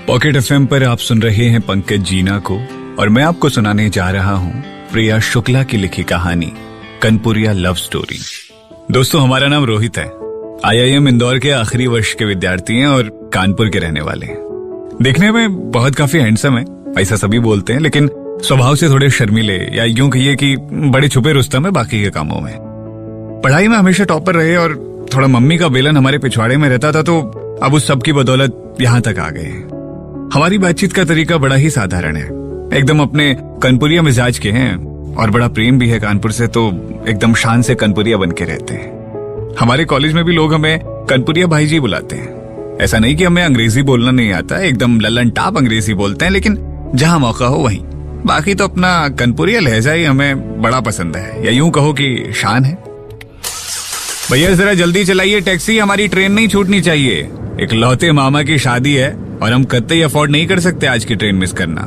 Pocket FM पर आप सुन रहे हैं पंकज जीना को और मैं आपको सुनाने जा रहा हूँ प्रिया शुक्ला की लिखी कहानी कनपुरिया लव स्टोरी। दोस्तों, हमारा नाम रोहित है। IIM इंदौर के आखिरी वर्ष के विद्यार्थी हैं और कानपुर के रहने वाले हैं। देखने में बहुत काफी हैंडसम है, ऐसा सभी बोलते हैं, लेकिन स्वभाव से थोड़े शर्मीले या यूं कहिए कि बड़े छुपे रुस्तम है बाकी के कामों में। पढ़ाई में हमेशा टॉपर रहे और थोड़ा मम्मी का बेलन हमारे पिछवाड़े में रहता था, तो अब उस सब की बदौलत यहाँ तक आ गए। हमारी बातचीत का तरीका बड़ा ही साधारण है, एकदम अपने कनपुरिया मिजाज के हैं और बड़ा प्रेम भी है कानपुर से, तो एकदम शान से कनपुरिया बन के रहते हैं। हमारे कॉलेज में भी लोग हमें कनपुरिया भाई जी बुलाते हैं। ऐसा नहीं कि हमें अंग्रेजी बोलना नहीं आता, एकदम लल्लन टाप अंग्रेजी बोलते हैं, लेकिन जहां मौका हो वहीं। बाकी तो अपना कनपुरिया लहजा ही हमें बड़ा पसंद है, या यूं कहो कि शान है। भैया जरा जल्दी चलाइए टैक्सी, हमारी ट्रेन नहीं छूटनी चाहिए। इकलौते मामा की शादी है और हम कतई अफोर्ड नहीं कर सकते आज की ट्रेन मिस करना।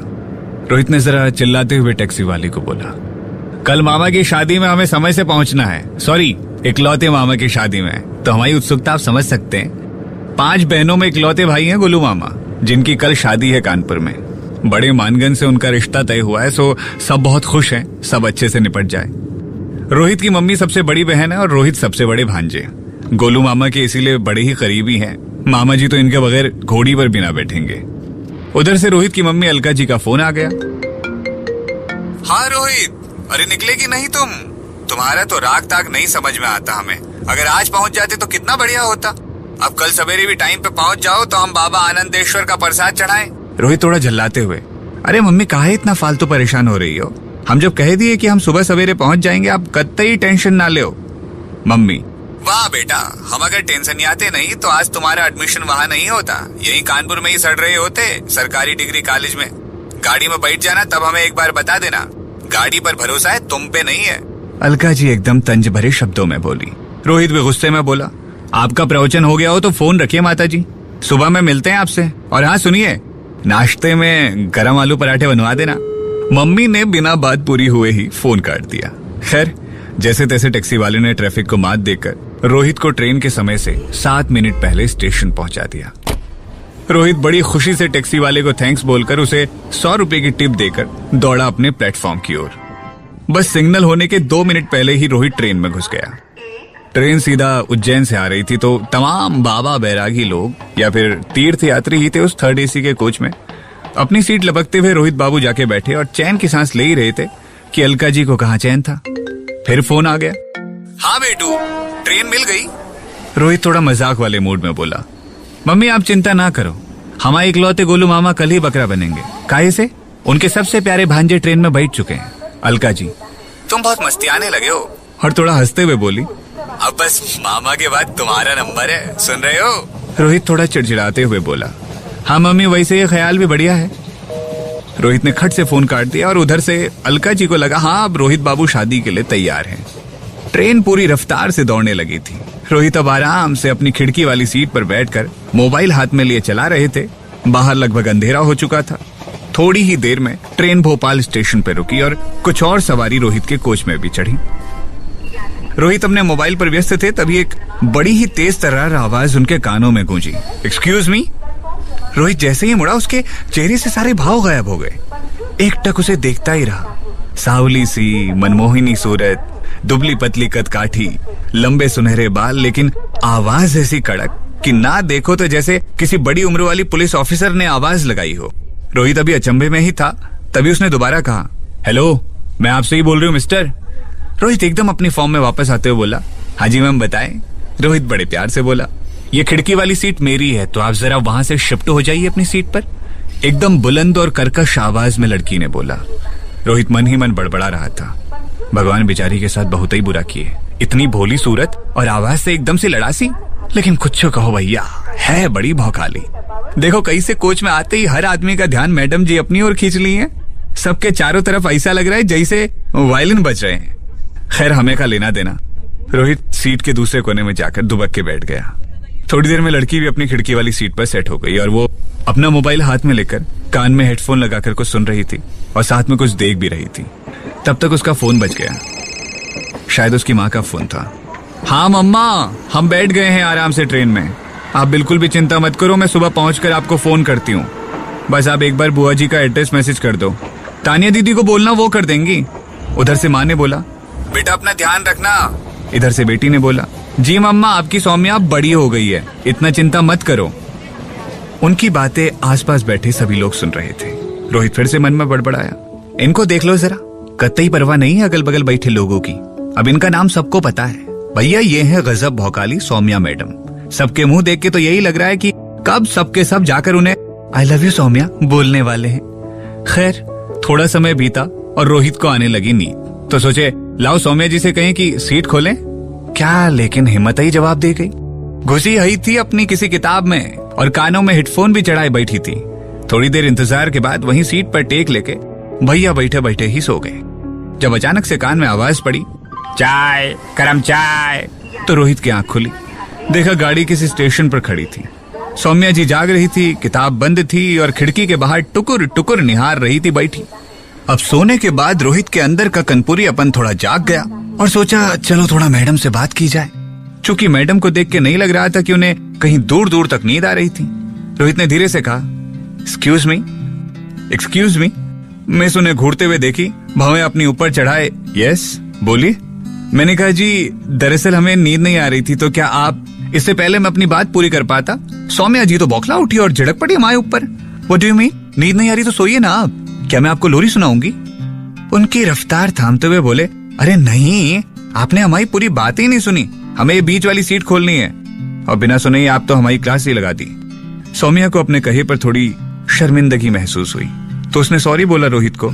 रोहित ने जरा चिल्लाते हुए टैक्सी वाले को बोला, कल मामा की शादी में हमें समय से पहुंचना है। सॉरी, इकलौते मामा की शादी में। तो हमारी उत्सुकता आप समझ सकते हैं। 5 बहनों में इकलौते भाई हैं गोलू मामा, जिनकी कल शादी है कानपुर में। बड़े मानगन से उनका रिश्ता तय हुआ है, सो सब बहुत खुश हैं, सब अच्छे से निपट जाए। रोहित की मम्मी सबसे बड़ी बहन है और रोहित सबसे बड़े भांजे। गोलू मामा के इसीलिए बड़े ही करीबी हैं। मामा जी तो इनके बगैर घोड़ी पर भी ना बैठेंगे। उधर से रोहित की मम्मी अलका जी का फोन आ गया। हाँ रोहित, अरे निकलेगी नहीं तुम? तुम्हारा तो राग ताग नहीं समझ में आता हमें। अगर आज पहुंच जाते तो कितना बढ़िया होता। अब कल सवेरे भी टाइम पे पहुंच जाओ तो हम बाबा आनंदेश्वर का प्रसाद चढ़ाएं। रोहित थोड़ा झल्लाते हुए, अरे मम्मी काहे इतना फालतू परेशान हो रही हो? हम जब कह दिए कि हम सुबह सवेरे पहुंच जाएंगे, आप कतई टेंशन ना ले। मम्मी, वाह बेटा, हम अगर टेंशन नहीं आते नहीं तो आज तुम्हारा एडमिशन वहाँ नहीं होता, यही कानपुर में ही सड़ रहे होते सरकारी डिग्री कॉलेज में। गाड़ी में बैठ जाना, तब हमें एक बार बता देना। गाड़ी पर भरोसा है, तुम पे नहीं है। अलका जी एकदम तंज भरे शब्दों में बोली। रोहित भी गुस्से में बोला, आपका प्रवचन हो गया हो तो फोन रखिए माता जी, सुबह में मिलते हैं आपसे। और हाँ सुनिए, नाश्ते में गरम आलू पराठे बनवा देना। मम्मी ने बिना बात पूरी हुए ही फोन काट दिया। खैर, जैसे तैसे टैक्सी वाले ने ट्रैफिक को मात देकर रोहित को ट्रेन के समय से 7 मिनट पहले स्टेशन पहुंचा दिया। रोहित बड़ी खुशी से टैक्सी वाले को थैंक्स बोलकर उसे 100 रुपए की टिप देकर दौड़ा अपने प्लेटफॉर्म की ओर। बस सिग्नल होने के 2 मिनट पहले ही रोहित ट्रेन में घुस गया। ट्रेन सीधा उज्जैन से आ रही थी, तो तमाम बाबा बैरागी लोग या फिर तीर्थ यात्री ही थे उस 3rd AC के कोच में। अपनी सीट लपकते हुए रोहित बाबू जाके बैठे और चैन की सांस ले ही रहे थे कि अलका जी को कहाँ चैन था। फिर फोन आ गया। हाँ बेटू, ट्रेन मिल गई। रोहित थोड़ा मजाक वाले मूड में बोला, मम्मी आप चिंता ना करो, हमारे इकलौते गोलू मामा कल ही बकरा बनेंगे। काहे से? उनके सबसे प्यारे भांजे ट्रेन में बैठ चुके हैं। अलका जी, तुम बहुत मस्तियाने लगे हो। और थोड़ा हंसते हुए बोली, अब बस मामा के बाद तुम्हारा नंबर है, सुन रहे हो? रोहित थोड़ा चिड़चिड़ाते हुए बोला, हाँ मम्मी, वैसे ये ख्याल भी बढ़िया है। रोहित ने खट से फोन काट दिया और उधर से अलका जी को लगा हाँ अब रोहित बाबू शादी के लिए तैयार हैं। ट्रेन पूरी रफ्तार से दौड़ने लगी थी। रोहित अब आराम से अपनी खिड़की वाली सीट पर बैठकर मोबाइल हाथ में लिए चला रहे थे। बाहर लगभग अंधेरा हो चुका था। थोड़ी ही देर में ट्रेन भोपाल स्टेशन पर रुकी और कुछ और सवारी रोहित के कोच में भी चढ़ी। रोहित अपने मोबाइल पर व्यस्त थे, तभी एक बड़ी ही तेज तर्रार आवाज उनके कानों में गूंजी, एक्सक्यूज मी। रोहित जैसे ही मुड़ा, उसके चेहरे से सारे भाव गायब हो गए। एकटक उसे देखता ही रहा। सावली सी मनमोहिनी सूरत, दुबली पतली कदकाठी, लंबे सुनहरे बाल, लेकिन आवाज ऐसी कड़क कि ना देखो तो जैसे किसी बड़ी उम्र वाली पुलिस ऑफिसर ने आवाज लगाई हो। रोहित अभी अचंभे में ही था, तभी उसने दोबारा कहा, हेलो, मैं आपसे ही बोल रही हूँ मिस्टर। रोहित एकदम अपनी फॉर्म में वापस आते हुए बोला, हाँ जी मैम बताएं। रोहित बड़े प्यार से बोला, ये खिड़की वाली सीट मेरी है, तो आप जरा वहां से शिफ्ट हो जाइए अपनी सीट पर। एकदम बुलंद और कर्कश आवाज में लड़की ने बोला। रोहित मन ही मन बड़बड़ा रहा था, भगवान बेचारी के साथ बहुत ही बुरा किए। इतनी भोली सूरत और आवाज से एकदम से लड़ासी, लेकिन कुछ कहो भैया, है बड़ी भौकाली। देखो कैसे कोच में आते ही हर आदमी का ध्यान मैडम जी अपनी ओर खींच ली है। सबके चारों तरफ ऐसा लग रहा है जैसे वायलिन बज रहे हैं। खैर हमें का लेना देना। रोहित सीट के दूसरे कोने में जाकर दुबक के बैठ गया। थोड़ी देर में लड़की भी अपनी खिड़की वाली सीट पर सेट हो गई और वो अपना मोबाइल हाथ में लेकर कान में हेडफोन लगाकर कुछ सुन रही थी और साथ में कुछ देख भी रही थी। तब तक उसका फोन बज गया। शायद उसकी माँ का फोन था। हाँ मम्मा, हम बैठ गए हैं आराम से ट्रेन में, आप बिल्कुल भी चिंता मत करो, मैं सुबह पहुंचकर आपको फोन करती हूँ। बस आप एक बार बुआ जी का एड्रेस मैसेज कर दो, तानिया दीदी को बोलना वो कर देंगी। उधर से माँ ने बोला, बेटा अपना ध्यान रखना। इधर से बेटी ने बोला, जी मम्मा आपकी सौम्या अब बड़ी हो गई है, इतना चिंता मत करो। उनकी बातें आसपास बैठे सभी लोग सुन रहे थे। रोहित फिर से मन में बड़बड़ाया, इनको देख लो जरा, कतई परवाह नहीं है अगल बगल बैठे लोगों की। अब इनका नाम सबको पता है, भैया ये है गजब भौकाली सौम्या मैडम। सबके मुंह देख के तो यही लग रहा है कि कब सबके सब जाकर उन्हें आई लव यू सौम्या बोलने वाले हैं। खैर थोड़ा समय बीता और रोहित को आने लगी नींद, तो सोचे लाओ सौम्या जी से कहें कि सीट खोलें। क्या लेकिन हिम्मत ही जवाब दे गई। घुसी ही थी अपनी किसी किताब में और कानों में हेडफोन भी चढ़ाए बैठी थी। थोड़ी देर इंतजार के बाद वहीं सीट पर टेक लेके भैया बैठे बैठे ही सो गए। जब अचानक से कान में आवाज पड़ी, चाय गरम चाय, तो रोहित की आंख खुली। देखा गाड़ी किसी स्टेशन पर खड़ी थी। सौम्या जी जाग रही थी, किताब बंद थी और खिड़की के बाहर टुकुर टुकुर निहार रही थी बैठी। अब सोने के बाद रोहित के अंदर का कनपुरी अपन थोड़ा जाग गया और सोचा चलो थोड़ा मैडम से बात की जाए। चूंकि मैडम को देख के नहीं लग रहा था कि उन्हें कहीं दूर दूर तक नींद आ रही थी, रोहित ने धीरे से कहा, एक्सक्यूज मी। मिस उन्हें घूरते हुए देखी, भवें अपनी ऊपर चढ़ाए, यस बोलिए। मैंने कहा जी दरअसल हमें नींद नहीं आ रही थी, तो क्या आप इससे पहले मैं अपनी बात पूरी कर पाता। सौम्या जी तो बौखला उठी और झड़क पड़ी हमारे ऊपर। व्हाट डू यू मीन, नींद नहीं आ रही तो सोइए ना आप, क्या मैं आपको लोरी सुनाऊंगी। उनकी रफ्तार थामते हुए बोले, अरे नहीं, आपने हमारी पूरी बात ही नहीं सुनी, हमें ये बीच वाली सीट खोलनी है और बिना सुने ही आप तो हमारी क्लास ही लगा दी। सौम्या को अपने कहे पर थोड़ी शर्मिंदगी महसूस हुई, तो उसने सॉरी बोला रोहित को।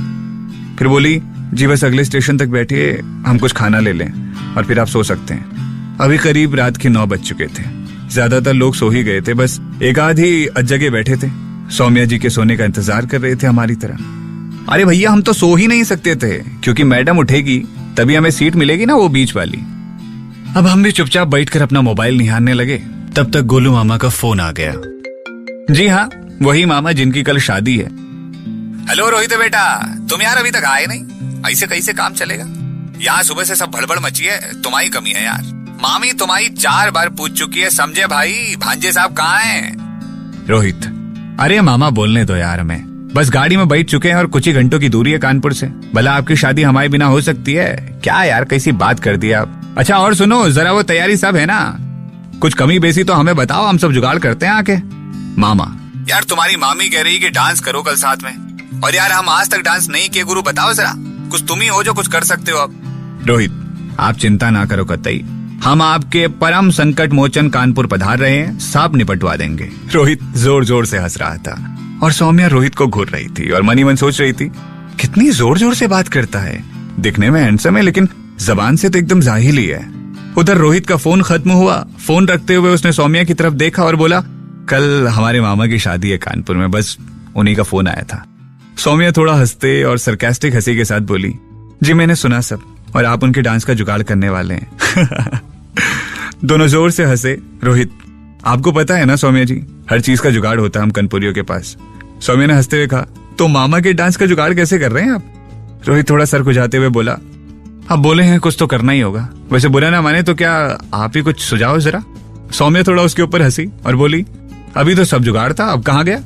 फिर बोली, जी बस अगले स्टेशन तक बैठिए, हम कुछ खाना ले लें और फिर आप सो सकते हैं। अभी करीब रात के 9 बज चुके थे। ज्यादातर लोग सो ही गए थे, बस एक आध ही जगह बैठे थे। सौम्या जी के सोने का इंतजार कर रहे थे हमारी तरह। अरे भैया हम तो सो ही नहीं सकते थे, क्योंकि मैडम उठेगी तभी हमें सीट मिलेगी ना, वो बीच वाली। अब हम भी चुपचाप बैठकर अपना मोबाइल निहारने लगे। तब तक गोलू मामा का फोन आ गया। जी हाँ, वही मामा जिनकी कल शादी है। हेलो रोहित बेटा, तुम यार अभी तक आए नहीं, ऐसे कैसे काम चलेगा। यहाँ सुबह से सब भड़बड़ मची है, तुम्हारी कमी है यार। मामी तुम्हारी 4 बार पूछ चुकी है, समझे भाई, भांजे साहब कहाँ हैं। रोहित, अरे मामा बोलने दो यार, हमें बस गाड़ी में बैठ चुके हैं और कुछ ही घंटों की दूरी है कानपुर से। भला आपकी शादी हमारे बिना हो सकती है क्या यार, कैसी बात कर दी आप। अच्छा और सुनो, जरा वो तैयारी सब है ना, कुछ कमी बेसी तो हमें बताओ, हम सब जुगाड़ करते हैं आके। मामा, यार तुम्हारी मामी कह रही कि डांस करो कल साथ में, और यार हम आज तक डांस नहीं किए, गुरु बताओ जरा, कुछ तुम ही हो जो कुछ कर सकते हो अब। रोहित, आप चिंता ना करो कतई, हम आपके परम संकट मोचन कानपुर पधार रहे हैं, सब निपटवा देंगे। रोहित जोर जोर से हंस रहा था और सौम्या रोहित को घूर रही थी और मनी मन सोच रही थी, कितनी जोर जोर से बात करता है, दिखने में हैंडसम है लेकिन जबान से तो एकदम जाहिल ही है। उधर रोहित का फोन खत्म हुआ। फोन रखते हुए उसने सौम्या की तरफ देखा और बोला, कल हमारे मामा की शादी है कानपुर में, बस उन्हीं का फोन आया था। सौम्या थोड़ा हंसते और सरकास्टिक हंसी के साथ बोली, जी मैंने सुना सब, और आप उनके डांस का जुगाड़ करने वाले हैं। दोनों जोर से हंसे। रोहित, आपको पता है ना सौम्या जी, हर चीज का जुगाड़ होता है हम कनपुरियों के पास। सौम्या ने हंसते हुए कहा, तो मामा के डांस का जुगाड़ कैसे कर रहे हैं आप। रोहित थोड़ा सर खुजाते हुए बोला, अब बोले हैं कुछ तो करना ही होगा, वैसे बुरा ना माने तो क्या आप ही कुछ सुझाओ जरा। सौम्या थोड़ा उसके ऊपर हंसी और बोली, अभी तो सब जुगाड़ था, अब कहाँ गया।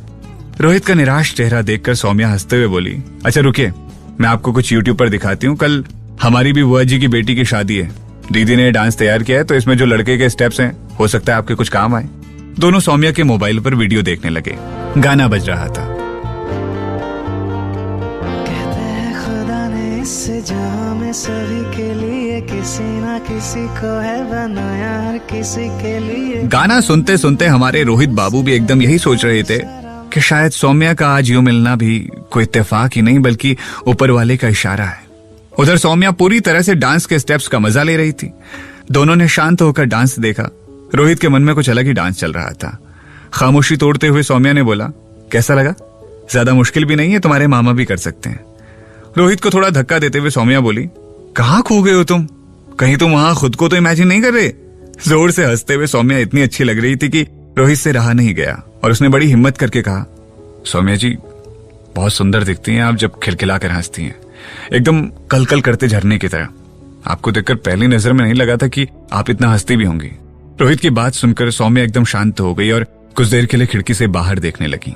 रोहित का निराश चेहरा देखकर सौम्या हंसते हुए बोली, अच्छा रुकिए, मैं आपको कुछ यूट्यूब पर दिखाती हूँ, कल हमारी भी बुआ जी की बेटी की शादी है, दीदी ने डांस तैयार किया है, तो इसमें जो लड़के के स्टेप्स हैं हो सकता है आपके कुछ काम आए। दोनों सौम्या के मोबाइल पर वीडियो देखने लगे। गाना बज रहा था। कहते हैं खुदा ने इस जहां में सभी के लिए किसी ना किसी को है बनाया, हर किसी के लिए। गाना सुनते सुनते हमारे रोहित बाबू भी एकदम यही सोच रहे थे कि शायद सौम्या का आज यूं मिलना भी कोई इत्तेफाक ही नहीं बल्कि ऊपर वाले का इशारा है। उधर सौम्या पूरी तरह से डांस के स्टेप्स का मजा ले रही थी। दोनों ने शांत होकर डांस देखा। रोहित के मन में कुछ अलग ही डांस चल रहा था। खामोशी तोड़ते हुए सौम्या ने बोला, कैसा लगा, ज्यादा मुश्किल भी नहीं है, तुम्हारे मामा भी कर सकते हैं। रोहित को थोड़ा धक्का देते हुए सौम्या बोली, कहाँ खो गए हो तुम, कहीं तुम वहां खुद को तो इमेजिन नहीं कर रहे। जोर से हंसते हुए सौम्या इतनी अच्छी लग रही थी कि रोहित से रहा नहीं गया और उसने बड़ी हिम्मत करके कहा, सौम्या जी बहुत सुंदर दिखती हैं आप जब खिलखिला कर हंसती हैं, एकदम कलकल करते झरने की तरह। आपको देखकर पहली नजर में नहीं लगा था कि आप इतना हंसती भी होंगी। रोहित की बात सुनकर सौम्या एकदम शांत हो गई और कुछ देर के लिए खिड़की से बाहर देखने लगी।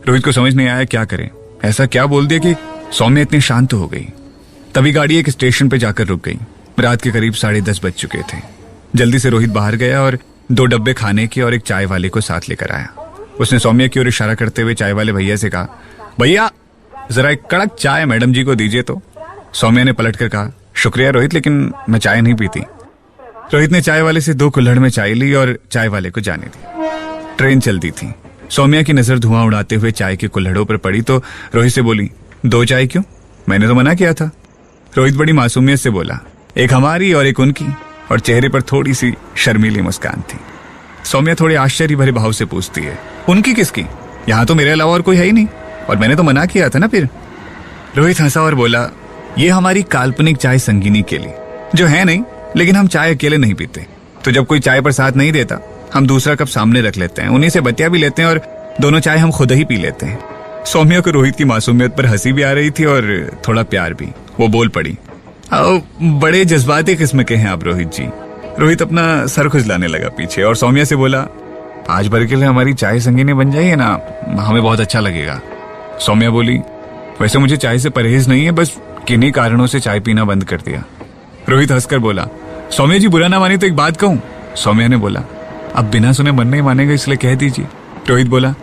रोहित को समझ नहीं आया क्या करे। ऐसा क्या बोल दिया कि सौम्या इतनी शांत हो गई। तभी गाड़ी एक स्टेशन पे जाकर रुक गई। रात के करीब 10:30 बज चुके थे। जल्दी से रोहित बाहर गया और 2 डब्बे खाने के और एक चाय वाले को साथ लेकर आया। उसने सौम्या की ओर इशारा करते हुए चाय वाले भैया से कहा, भैया जरा एक कड़क चाय मैडम जी को दीजिए तो। सौम्या ने पलटकर कहा, शुक्रिया रोहित, लेकिन मैं चाय नहीं पीती। रोहित ने चाय वाले से 2 कुल्हड़ में चाय ली और चाय वाले को जाने दी। ट्रेन चलती थी। सौम्या की नजर धुआं उड़ाते हुए चाय के कुल्हड़ों पर पड़ी तो रोहित से बोली, 2 चाय क्यों? मैंने तो मना किया था। रोहित बड़ी मासूमियत से बोला, एक हमारी और एक उनकी, और चेहरे पर थोड़ी सी शर्मीली मुस्कान थी। सौम्या थोड़े आश्चर्य भरे भाव से पूछती है, उनकी किसकी? यहाँ तो मेरे अलावा और कोई है ही नहीं, और मैंने तो मना किया था ना फिर। रोहित हंसा और बोला, ये हमारी काल्पनिक चाय संगिनी के लिए, जो है नहीं, लेकिन हम चाय अकेले नहीं पीते। तो जब कोई चाय पर साथ नहीं देता, हम दूसरा कप सामने रख लेते हैं, उन्हीं से बतिया भी लेते हैं और दोनों चाय हम खुद ही पी लेते हैं। सौम्या को रोहित की मासूमियत पर हंसी भी आ रही थी और थोड़ा प्यार भी। वो बोल पड़ी, बड़े जज्बाती किस्म के हैं आप रोहित जी। रोहित अपना सर खुजलाने लगा पीछे और सौम्या से बोला, आज भर के लिए हमारी चाय संगीनी बन जाइए ना, हमें बहुत अच्छा लगेगा। सौम्या बोली, वैसे मुझे चाय से परहेज नहीं है, बस किन्हीं कारणों से चाय पीना बंद कर दिया। रोहित हंसकर बोला, सौम्या जी बुरा ना माने तो एक बात कहूं? सौम्या ने बोला, अब बिना सुने मन नहीं मानेगा इसलिए कह दीजिए। रोहित बोला,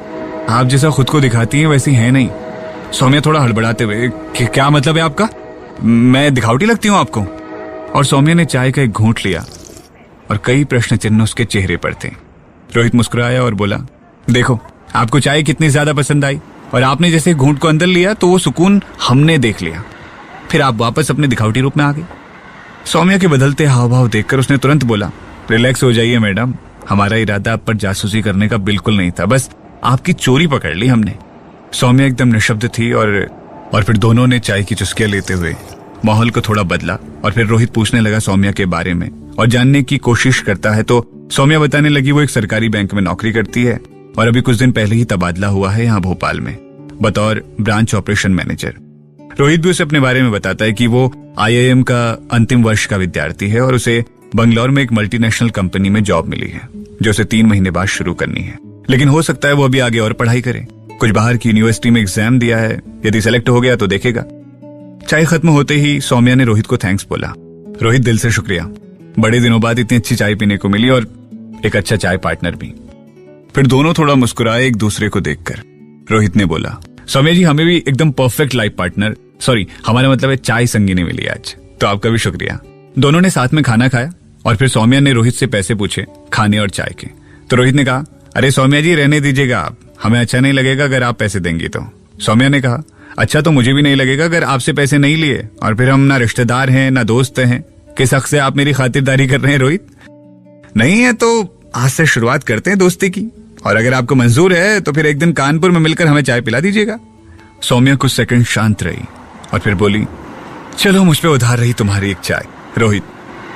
आप जैसा खुद को दिखाती हैं वैसी है नहीं। सौम्या थोड़ा हड़बड़ाते हुए, क्या मतलब है आपका? मैं दिखावटी लगती हूँ आपको? और सौम्या ने चाय का एक घूंट लिया और कई प्रश्न चिन्ह उसके चेहरे पर थे। रोहित मुस्कुराया और बोला, देखो आपको चाय कितनी ज्यादा पसंद आई, और आपने जैसे घूंट को अंदर लिया तो वो सुकून हमने देख लिया, फिर आप वापस अपने दिखावटी रूप में आ गए। सौम्या के बदलते हाव भाव देखकर उसने तुरंत बोला, रिलैक्स हो जाइए मैडम, हमारा इरादा आप पर जासूसी करने का बिल्कुल नहीं था, बस आपकी चोरी पकड़ ली हमने। सौम्या एकदम निशब्द थी और फिर दोनों ने चाय की चुस्कियां लेते हुए माहौल को थोड़ा बदला। और फिर रोहित पूछने लगा सौम्या के बारे में और जानने की कोशिश करता है तो सौम्या बताने लगी वो एक सरकारी बैंक में नौकरी करती है और अभी कुछ दिन पहले ही तबादला हुआ है यहाँ भोपाल में बतौर ब्रांच ऑपरेशन मैनेजर। रोहित भी उसे अपने बारे में बताता है कि वो IIM का अंतिम वर्ष का विद्यार्थी है और उसे बंगलौर में एक मल्टीनेशनल कंपनी में जॉब मिली है जो उसे 3 महीने बाद शुरू करनी है, लेकिन हो सकता है वो अभी आगे और पढ़ाई करे। कुछ बाहर की यूनिवर्सिटी में एग्जाम दिया है, यदि सेलेक्ट हो गया तो देखेगा। चाय खत्म होते ही सौम्या ने रोहित को थैंक्स बोला। रोहित दिल से शुक्रिया, बड़े दिनों बाद इतनी अच्छी चाय पीने को मिली और एक अच्छा चाय पार्टनर भी। फिर दोनों थोड़ा मुस्कुराए एक दूसरे को देखकर। रोहित ने बोला, सौम्या जी हमें भी एकदम परफेक्ट लाइफ पार्टनर, सॉरी हमारा मतलब है चाय संगीनी मिली आज, तो आपका भी शुक्रिया। दोनों ने साथ में खाना खाया और फिर सौम्या ने रोहित से पैसे पूछे खाने और चाय के। तो रोहित ने कहा, अरे सौम्या जी रहने दीजिएगा आप, हमें अच्छा नहीं लगेगा अगर आप पैसे देंगी तो। सौम्या ने कहा, अच्छा तो मुझे भी नहीं लगेगा अगर आपसे पैसे नहीं लिए, और फिर हम ना रिश्तेदार हैं ना दोस्त हैं, किस हक से आप मेरी खातिरदारी कर रहे हैं रोहित? नहीं है तो आज से शुरुआत करते हैं दोस्ती की, और अगर आपको मंजूर है तो फिर एक दिन कानपुर में मिलकर हमें चाय पिला दीजिएगा। सौम्या कुछ सेकंड शांत रही और फिर बोली, चलो मुझ पे उधार रही तुम्हारी एक चाय। रोहित,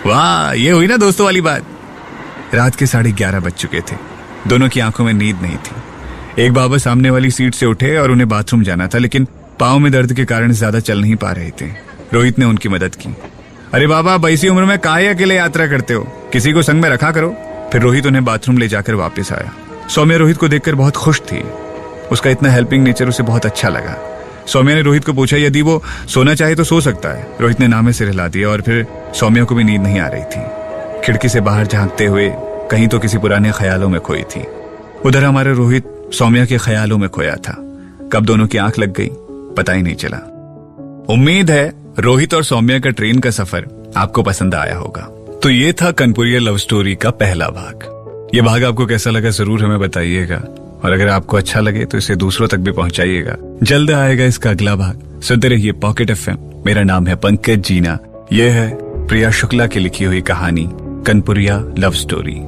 वाह ये हुई ना दोस्तों वाली बात। रात के 11:30 बज चुके थे। दोनों की आंखों में नींद नहीं थी। एक बाबा सामने वाली सीट से उठे और उन्हें बाथरूम जाना था, लेकिन पांव में दर्द के कारण ज्यादा चल नहीं पा रहे थे। रोहित ने उनकी मदद की। अरे बाबा अब इसी उम्र में काहे अकेले यात्रा करते हो, किसी को संग में रखा करो। फिर रोहित उन्हें बाथरूम ले जाकर वापस आया। सौम्या रोहित को देखकर बहुत खुश थी। उसका इतना हेल्पिंग नेचर उसे बहुत अच्छा लगा। सौम्या ने रोहित को पूछा यदि वो सोना चाहे तो सो सकता है। रोहित ने नामे सिर हिला दिया और फिर सौम्या को भी नींद नहीं आ रही थी। खिड़की से बाहर झांकते हुए कहीं तो किसी पुराने ख्यालों में खोई थी। उधर हमारा रोहित सौम्या के ख्यालों में खोया था। कब दोनों की आंख लग गई पता ही नहीं चला। उम्मीद है रोहित और सौम्या का ट्रेन का सफर आपको पसंद आया होगा। तो ये था कनपुरिया लव स्टोरी का पहला भाग। ये भाग आपको कैसा लगा जरूर हमें बताइएगा, और अगर आपको अच्छा लगे तो इसे दूसरों तक भी पहुंचाइएगा। जल्द आएगा इसका अगला भाग। सुनते रहिए पॉकेट FM। मेरा नाम है पंकज जीना। यह है प्रिया शुक्ला की लिखी हुई कहानी कनपुरिया लव स्टोरी।